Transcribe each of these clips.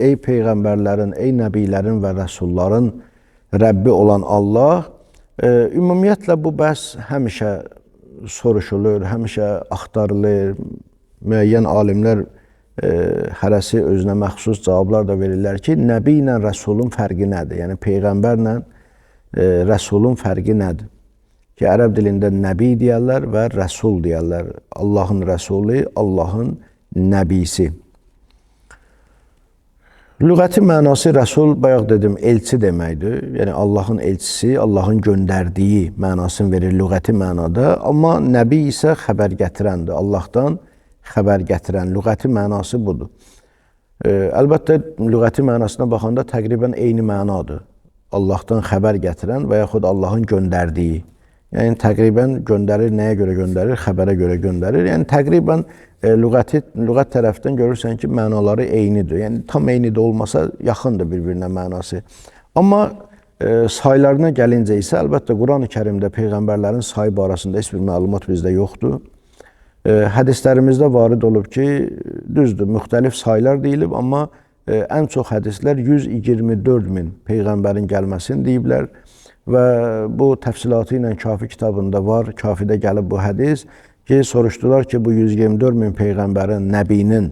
ey peyğəmbərlərin, ey nəbilərin və rəsulların Rəbbi olan Allah. Ümumiyyətlə bu bəhs həmişə soruşulur, həmişə axtarılır. Müəyyən alimlər hərəsi özünə məxsus cavablar da verirlər ki, nəbi ilə rəsulun fərqi nədir? Yəni peyğəmbərlə rəsulun fərqi nədir? Ki, ərəb dilində nəbi deyərlər və rəsul deyərlər. Allahın rəsuli, Allahın nəbisi. Lüğəti mənası rəsul, bayaq dedim, elçi deməkdir. Yəni Allahın elçisi, Allahın göndərdiyi mənasını verir lüğəti mənada. Amma nəbi isə xəbər gətirəndir. Allahdan xəbər gətirən, lüğəti mənası budur. Əlbəttə, lüğəti mənasına baxanda təqribən eyni mənadır. Allahdan xəbər gətirən və yaxud Allahın göndərdiyi. Yəni təqribən göndərir, nəyə görə göndərir? Xəbərə görə göndərir. Yəni təqribən lüğət tərəfdən görürsən ki, mənaları eynidir. Yəni tam eyni də olmasa yaxındır bir-birinə mənası. Amma saylarına gəlincə isə əlbəttə Quran-ı Kərimdə peyğəmbərlərin sayı barəsində heç bir məlumat bizdə yoxdur. Hədislərimizdə varid olub ki, düzdür, müxtəlif saylar deyilib, amma ən çox hədislər 124 min peyğəmbərin gəlməsini deyiblər. Və bu təfsilatı ilə Kafi kitabında var, Kafidə gəlib bu hədis ki, soruşdular ki, bu 124 min peyğəmbərin, nəbinin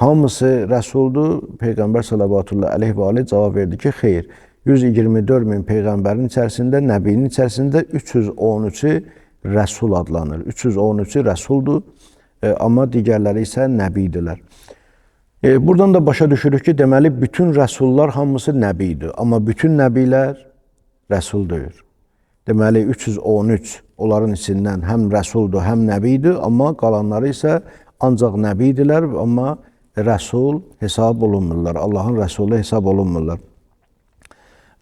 hamısı rəsuldur. Peyğəmbər sallallahu aleyhi və aleyhi cavab verdi ki, xeyr, 124 min peyğəmbərin içərisində, nəbinin içərisində 313-ü rəsul adlanır. 313-ü rəsuldur, amma digərləri isə nəbidirlər. Buradan da başa düşürük ki, deməli, bütün rəsullar hamısı nəbidir, amma bütün nəbilər rəsul deyil. Deməli, 313 onların içindən həm rəsuldur, həm nəbidir, amma qalanları isə ancaq nəbidirlər, amma rəsul hesab olunmurlar, Allahın rəsulu hesab olunmurlar.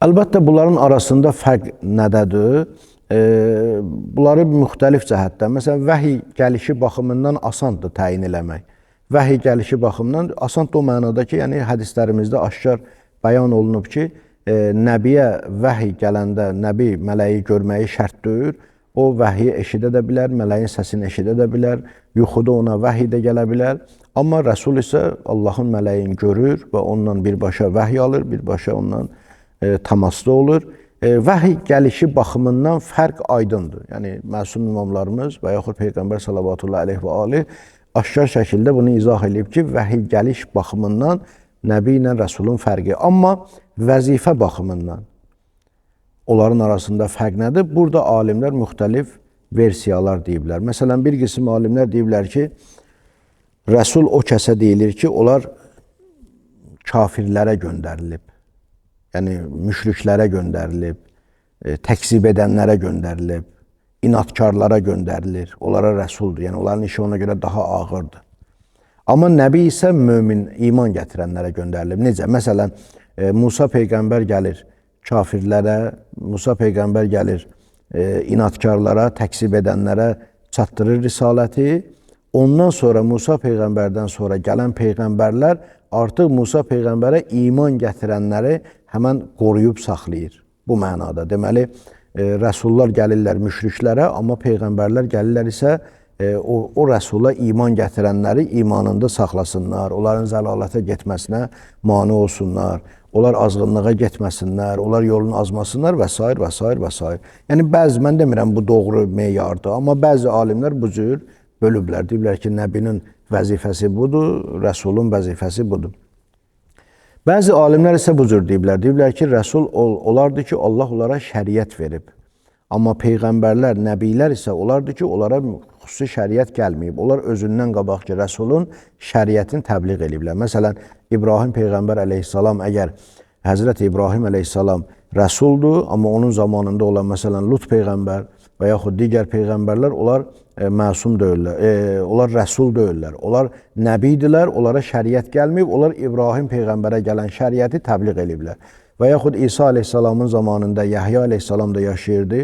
Əlbəttə, bunların arasında fərq nədədir? Bunları müxtəlif cəhətdən, məsələn, vəhiy gəlişi baxımından asandır təyin eləmək. Vəhiy gəlişi baxımından asandır o mənada ki, yəni hədislərimizdə aşkar bəyan olunub ki, nəbiyə vəhiy gələndə nəbi mələyi görməyi şərt deyil, o vəhiyi eşidə də bilər, mələyin səsini eşidə də bilər, yuxuda ona vəhiy də gələ bilər. Amma rəsul isə Allahın mələyini görür və ondan birbaşa vəhiy alır, birbaşa ondan təmasda olur. Vəhiy gəlişi baxımından fərq aydındır. Yəni, məsum imamlarımız və yaxud Peyğəmbər sallallahu aleyhi və aleyhi aşkar şəkildə bunu izah edib ki, vəhiy gəliş baxımından nəbi ilə rəsulun fərqi. Amma vəzifə baxımından onların arasında fərq nədir? Burada alimlər müxtəlif versiyalar deyiblər. Məsələn, bir qism alimlər deyiblər ki, rəsul o kəsə deyilir ki, onlar kafirlərə göndərilib. Yəni, müşriklərə göndərilib, təkzib edənlərə göndərilib, inatkarlara göndərilir. Onlara rəsuldur. Yəni, onların işi ona görə daha ağırdır. Amma nəbi isə mömin, iman gətirənlərə göndərilib. Necə? Məsələn, Musa Peyğəmbər gəlir kafirlərə, Musa Peyğəmbər gəlir inatkarlara, təkzib edənlərə çatdırır risaləti. Ondan sonra Musa Peyğəmbərdən sonra gələn Peyğəmbərlər artıq Musa Peyğəmbərə iman gətirənləri həmən qoruyub saxlayır. Bu mənada. Deməli, rəsullar gəlirlər müşriklərə, amma Peyğəmbərlər gəlirlər isə o rəsula iman gətirənləri imanında saxlasınlar, onların zəlalətə getməsinə mane olsunlar, onlar azğınlığa getməsinlər, onlar yolunu azmasınlar və s. və s. və s. Yəni, bəzi, mən demirəm bu doğru meyardır, amma bəzi alimlər bu cür bölüblər. Deyiblər ki, nəbinin vəzifəsi budur, rəsulun vəzifəsi budur. Bəzi alimlər isə bu cür deyiblər. Deyiblər ki, rəsul olardı ki, Allah onlara şəriət verib. Amma peyğəmbərlər, nəbilər isə olardı ki, onlara xüsusi şəriət gəlməyib. Onlar özündən qabaq ki, rəsulun şəriətini təbliğ ediblər. Məsələn, İbrahim Peyğəmbər əleyhissalam əgər Həzrət İbrahim əleyhissalam rəsuldur, amma onun zamanında olan məsələn Lut Peyğəmbər və yaxud digər peyğəmbərlər, onlar məsum deyirlər, onlar rəsul deyirlər, onlar nəbidirlər, onlara şəriət gəlməyib, onlar İbrahim Peyğəmbərə gələn şəriəti təbliğ ediblər. Və yaxud İsa aleyhissalamın zamanında Yəhya aleyhissalam da yaşayırdı.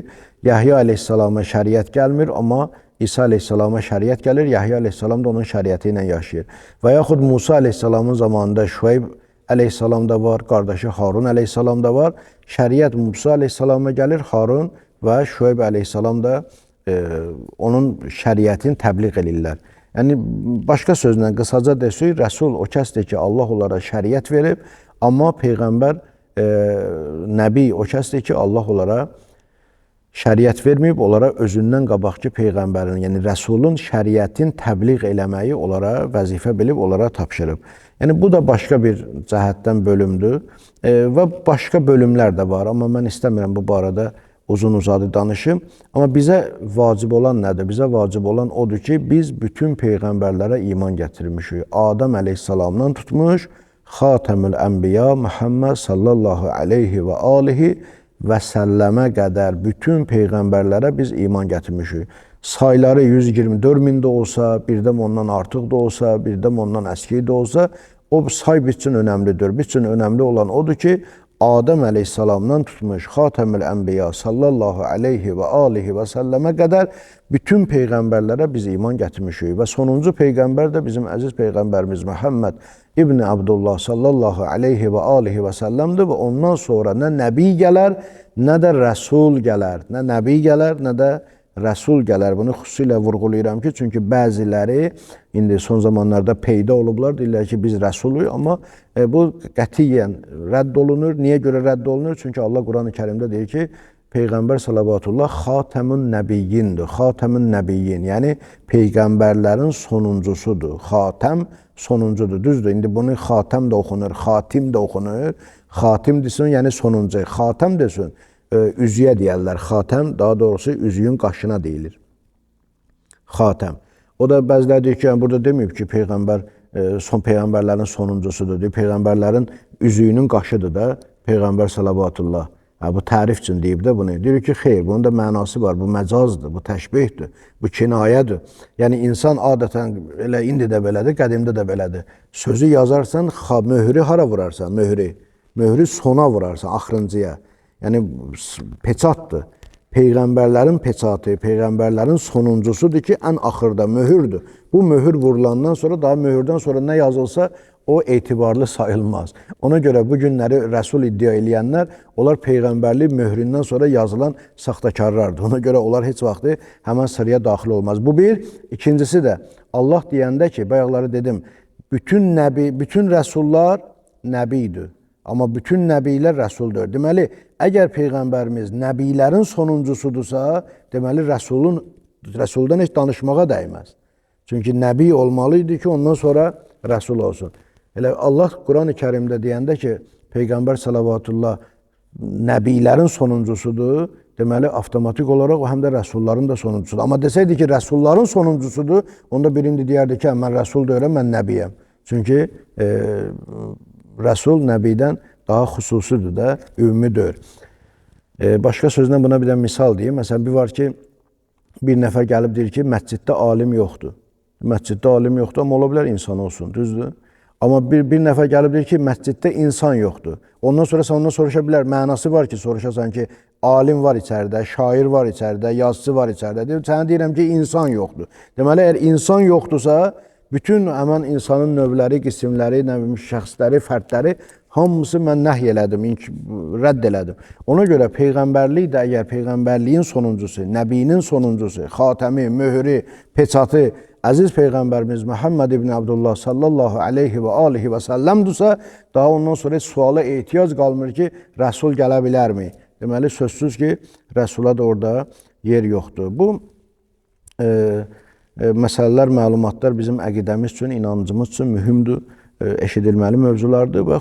Yəhya aleyhissalama şəriət gəlmir, amma İsa aleyhissalama şəriət gəlir, Yəhya aleyhissalam da onun şəriəti ilə yaşayır. Və yaxud Musa aleyhissalamın zamanında Şüeyb aleyhissalam da var, qardaşı Harun aleyhissalam da var. Şəriət Musa aleyhissalama gəlir, Harun və Şüeyb aleyhissalam da onun şəriətini təbliğ edirlər. Yəni, başqa sözlə qısaca desək, rəsul o kəsdir ki, Allah onlara şəriət verib, Amma peyğəmbər nəbi o kəsdir ki, Allah onlara şəriət verməyib, onlara özündən qabaqki peyğəmbərin, yəni rəsulun şəriətin təbliğ eləməyi onlara vəzifə bilib, onlara tapşırıb. Yəni bu da başqa bir cəhətdən bölümdür və başqa bölümlər də var, amma mən istəmirəm bu barədə uzun-uzadı danışım. Amma bizə vacib olan nədir? Bizə vacib olan odur ki, biz bütün peyğəmbərlərə iman gətirmişik. Adəm əleyhissalamdan tutmuş, Xatəmül Ənbiya Muhammed sallallahu aleyhi və alihi və səlləmə qədər bütün peyğəmbərlərə biz iman gətirmişik. Sayları 124 min də olsa, birdən ondan artıq da olsa, birdən ondan əski də olsa, o say biz üçün önəmlidir. Biz üçün önəmli olan odur ki, Adəm əleyhissalamdan tutmuş Xatəmül Ənbiya sallallahu aleyhi və alihi və səlləmə qədər bütün peyğəmbərlərə biz iman gətirmişik. Və sonuncu peyğəmbər də bizim əziz peyğəmbərimiz Muhammed İbn Abdullah sallallahu aleyhi və alihi və səlləmdir və ondan sonra nə nəbi gələr, nə də rəsul gələr. Nə nəbi gələr, nə də rəsul gələr. Bunu xüsusilə vurğulayıram ki, çünki bəziləri indi son zamanlarda peyda olublar, deyirlər ki, biz rəsuluyuz, amma bu qətiyyən rədd olunur. Niyə görə rədd olunur? Çünki Allah Quran-ı Kərimdə deyir ki, Peyğəmbər salavatullah xatəmun nəbiyyindir. Xatəmun nəbiyyin, yəni peyğəmbərlərin sonuncusudur. Xatəm sonuncudur. Düzdür, indi bunu xatəm də oxunur, xatim də oxunur. Xatim desin, yəni sonuncu. Xatəm desin, üzüyə deyərlər. Xatəm, daha doğrusu üzüyün qaşına deyilir. Xatəm. O da bəziləri deyir ki, yəni burada deməyib ki, peyğəmbər peyğəmbərlərin sonuncusudur. Deyir, peyğəmbərlərin üzüyünün qaşıdır da Peyğəmbər salavatullah. Bu tərif üçün deyib də bunu. Deyir ki, xeyr, bunun da mənası var. Bu məcazdır, bu təşbihdir, bu kinayədir. Yəni, insan adətən elə indi də belədir, qədimdə də belədir. Sözü yazarsan, möhrü hara vurarsan, möhrü sona vurarsan, axırıncıya. Yəni, peçatdır. Peyğəmbərlərin peçatı, peyğəmbərlərin sonuncusudur ki, ən axırda möhürdür. Bu möhür vurulandan sonra, daha möhürdən sonra nə yazılsa, o etibarlı sayılmaz. Ona görə bu günləri rəsul iddia eləyənlər, onlar peyğəmbərlik möhründən sonra yazılan saxtakarlardır. Ona görə onlar heç vaxtı həmən sıraya daxil olmaz. Bu bir. İkincisi də Allah deyəndə ki, bayaqları dedim, bütün rəsullar nəbidir. Amma bütün nəbilər rəsuldur. Deməli, əgər peyğəmbərimiz nəbilərin sonuncusudursa, deməli rəsuldan heç danışmağa dəyməz. Çünki nəbi olmalıydı ki, ondan sonra rəsul olsun. Elə Allah Quran-ı Kərimdə deyəndə ki, Peyğəmbər salavatullah nəbilərin sonuncusudur, deməli, avtomatik olaraq o həm də rəsulların da sonuncusudur. Amma desəydi ki, rəsulların sonuncusudur, onda birində deyərdi ki, mən rəsul deyirəm, mən nəbiyəm. Çünki rəsul nəbidən daha xüsusidir də, ümumi deyir. Başqa sözlə buna bir də misal deyim. Məsələn, bir var ki, bir nəfər gəlib deyir ki, məsciddə alim yoxdur. Məsciddə alim yoxdur, amma ola bilər insan olsun, düzdür? Amma bir nəfər gəlib deyir ki, məsciddə insan yoxdur. Ondan sonra sən ondan soruşa bilər, mənası var ki, soruşasan ki, alim var içəridə, şair var içəridə, yazıcı var içəridə. Sənə deyirəm ki, insan yoxdur. Deməli, əgər insan yoxdursa, bütün həmən insanın növləri, qismləri, şəxsləri, fərdləri hamısı mən nəhy elədim, rədd elədim. Ona görə peyğəmbərlik də əgər peyğəmbərliyin sonuncusu, nəbinin sonuncusu, xatəmi, möhrü, peçatı, əziz peyğəmbərimiz Muhammed İbn Abdullah sallallahu aleyhi və alihi və səlləmdürsə, daha ondan sonra suala ehtiyac qalmır ki, rəsul gələ bilərmi? Deməli, sözsüz ki, rəsula da orada yer yoxdur. Bu məsələlər, məlumatlar bizim əqidəmiz üçün, inancımız üçün mühümdür, eşidilməli mövzulardır və